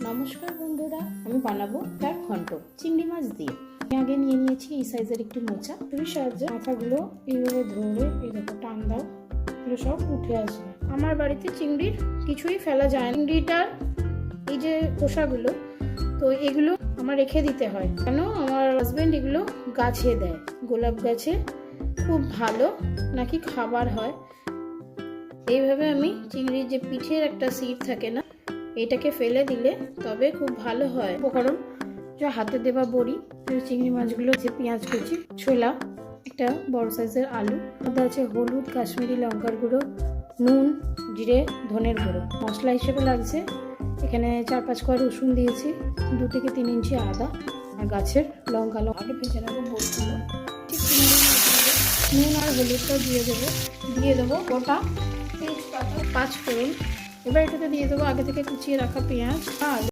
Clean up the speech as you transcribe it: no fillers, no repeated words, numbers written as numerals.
নমস্কার বন্ধুরা, আমি বানাবো ডাক ঘন্ট চিংড়ি মাছ দিয়ে। আমি আগে নিয়ে নিয়েছি এই সাইজের একটি মোচা। ছুরির সাহায্যে মাথাগুলো এইভাবে ধরে এরকম টান দাও, এগুলো সব উঠে আসবে। আমার বাড়িতে চিংড়ির কিছুই ফেলা যায় না। চিংড়িটার এই যে খোসাগুলো, তো এগুলো আমার রেখে দিতে হয়, কেন আমার হাজবেন্ড এগুলো গাছে দেয়। গোলাপ গাছে খুব ভালো নাকি খাবার হয়। এইভাবে আমি চিংড়ির যে পিঠের একটা সিট থাকে না, এটাকে ফেলে দিলে তবে খুব ভালো হয়। উপকরণ যে হাতে দেওয়া বড়ি, চিংড়ি মাছগুলো, যে পেঁয়াজ কুচি, ছোলা, একটা বড় সাইজের আলু, মধ্যে আছে হলুদ, কাশ্মীরি লঙ্কার গুঁড়ো, নুন, জিরে, ধনের গুঁড়ো। মশলা হিসেবে লাগছে এখানে 4-5 কোয়া রসুন দিয়েছি, 2 থেকে 3 ইঞ্চি আদা, আর গাছের লঙ্কা। আগে ভেজে নেবো বলছিল। ঠিক নুন আর হলুদটা দিয়ে দেবো গোটা তেজপাতা, 5 ফোড়ন। এবার এটাতে দিয়ে দেবো আগে থেকে কুচিয়ে রাখা পেঁয়াজ আর